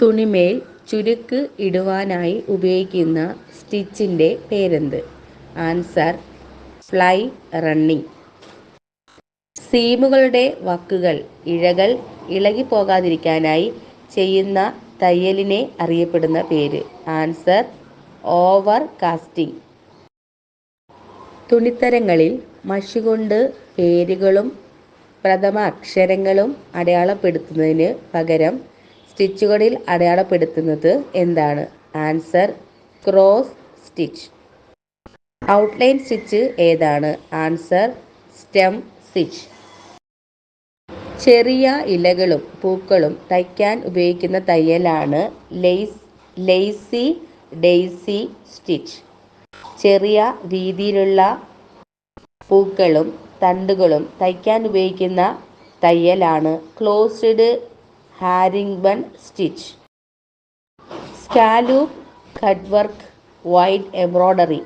തുണിമേൽ ചുരുക്ക് ഇടുവാനായി ഉപയോഗിക്കുന്ന സ്റ്റിച്ചിൻ്റെ പേരെന്ത്? Answer fly running. സീമുകളുടെ വക്കുകൾ ഇഴകൾ ഇളകിപ്പോകാതിരിക്കാനായി ചെയ്യുന്ന തയ്യലിനെ അറിയപ്പെടുന്ന പേര്? Answer over casting. തുണിത്തരങ്ങളിൽ മഷികൊണ്ട് പേരുകളും പ്രഥമ അക്ഷരങ്ങളും അടയാളപ്പെടുത്തുന്നതിന് പകരം സ്റ്റിച്ചുകളിൽ അടയാളപ്പെടുത്തുന്നത് എന്താണ്? Answer cross stitch. Outline stitch ഏതാണ്? Answer stem stitch. ചെറിയ ഇലകളും പൂക്കളും തയ്ക്കാൻ ഉപയോഗിക്കുന്ന തയ്യലാണ് ലെയ്സി ഡെയ്സി സ്റ്റിച്ച്. ചെറിയ വീതിയിലുള്ള പൂക്കളും തണ്ടുകളും തയ്ക്കാൻ ഉപയോഗിക്കുന്ന തയ്യലാണ് closed herringbone stitch. Scallop, cut work, wide embroidery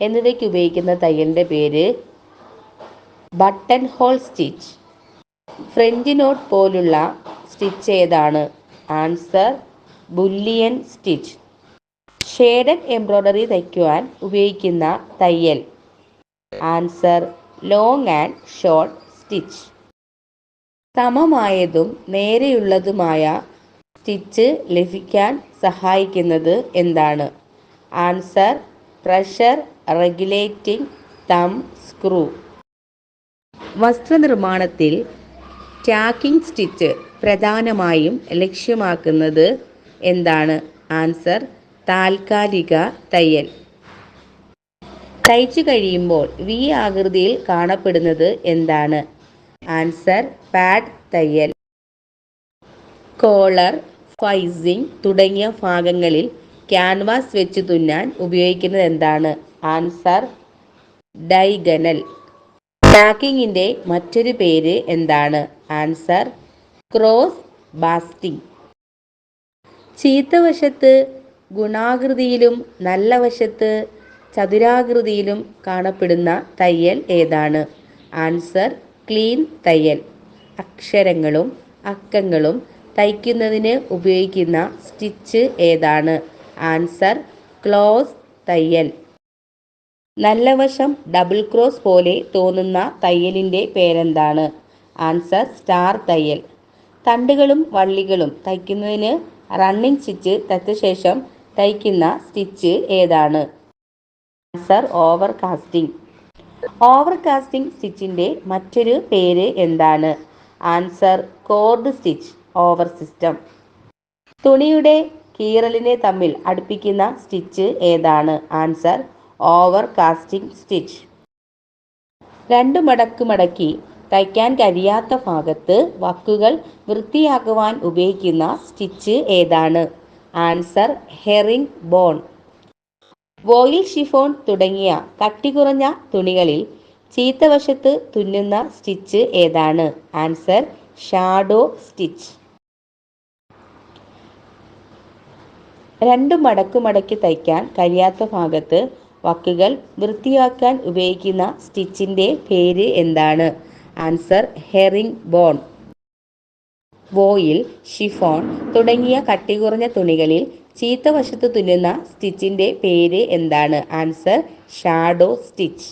എന്നിവയ്ക്ക് ഉപയോഗിക്കുന്ന തയ്യലിൻ്റെ പേര് button hole stitch. French knot പോലുള്ള സ്റ്റിച്ച് ഏതാണ്? Answer bullion stitch. Shaded embroidery തയ്ക്കുവാൻ ഉപയോഗിക്കുന്ന തയ്യൽ? Answer long and short stitch. സമമായതും നേരെയുള്ളതുമായ സ്റ്റിച്ച് ലഭിക്കാൻ സഹായിക്കുന്നത് എന്താണ്? Answer pressure regulating thumb screw. വസ്ത്രനിർമ്മാണത്തിൽ ടാക്കിംഗ് സ്റ്റിച്ച് പ്രധാനമായും ലക്ഷ്യമാക്കുന്നത് എന്താണ്? ആൻസർ താൽക്കാലിക തയ്യൽ. തയ്ച്ചു കഴിയുമ്പോൾ വി ആകൃതിയിൽ കാണപ്പെടുന്നത് എന്താണ്? ആൻസർ പാഡ് തയ്യൽ. കോളർ, ഫൈസിങ് തുടങ്ങിയ ഭാഗങ്ങളിൽ ക്യാൻവാസ് വെച്ച് തുന്നാൻ ഉപയോഗിക്കുന്നത് എന്താണ്? ആൻസർ ഡൈഗനൽ. ടാക്കിങ്ങിൻ്റെ മറ്റൊരു പേര് എന്താണ്? Answer cross basting. ചീത്ത വശത്ത് ഗുണാകൃതിയിലും നല്ല വശത്ത് ചതുരാകൃതിയിലും കാണപ്പെടുന്ന തയ്യൽ ഏതാണ്? ആൻസർ ക്ലീൻ തയ്യൽ. അക്ഷരങ്ങളും അക്കങ്ങളും തയ്ക്കുന്നതിന് ഉപയോഗിക്കുന്ന സ്റ്റിച്ച് ഏതാണ്? ആൻസർ ക്ലോസ് തയ്യൽ. നല്ല വശം ഡബിൾ ക്രോസ് പോലെ തോന്നുന്ന തയ്യലിൻ്റെ പേരെന്താണ്? ആൻസർ സ്റ്റാർ തയ്യൽ. തണ്ടുകളും വള്ളികളും തയ്ക്കുന്നതിന് റണ്ണിങ് സ്റ്റിച്ച് തയ്ച്ച ശേഷം തയ്ക്കുന്ന സ്റ്റിച്ച് ഏതാണ്? Answer over casting. Over casting സ്റ്റിച്ചിൻ്റെ മറ്റൊരു പേര് എന്താണ്? Answer cord stitch over system. തുണിയുടെ കീറലിനെ തമ്മിൽ അടുപ്പിക്കുന്ന സ്റ്റിച്ച് ഏതാണ്? Answer over casting stitch. രണ്ട് മടക്ക് മടക്കി തയ്ക്കാൻ കഴിയാത്ത ഭാഗത്ത് വക്കുകൾ വൃത്തിയാക്കുവാൻ ഉപയോഗിക്കുന്ന സ്റ്റിച്ച് ഏതാണ്? Answer herring bone. Voile chiffon തുടങ്ങിയ കട്ടി കുറഞ്ഞ തുണികളിൽ ചീത്ത വശത്ത് തുന്നുന്ന സ്റ്റിച്ച് ഏതാണ്? Answer shadow stitch. രണ്ട് മടക്ക് മടക്കി തയ്ക്കാൻ കഴിയാത്ത ഭാഗത്ത് വക്കുകൾ വൃത്തിയാക്കാൻ ഉപയോഗിക്കുന്ന സ്റ്റിച്ചിൻ്റെ പേര് എന്താണ്? Answer herring bone. Voile, chiffon തുടങ്ങിയ കട്ടി കുറഞ്ഞ തുണികളിൽ ചീത്ത വശത്ത് തുന്നുന്ന സ്റ്റിച്ചിൻ്റെ പേര് എന്താണ്? Answer shadow stitch.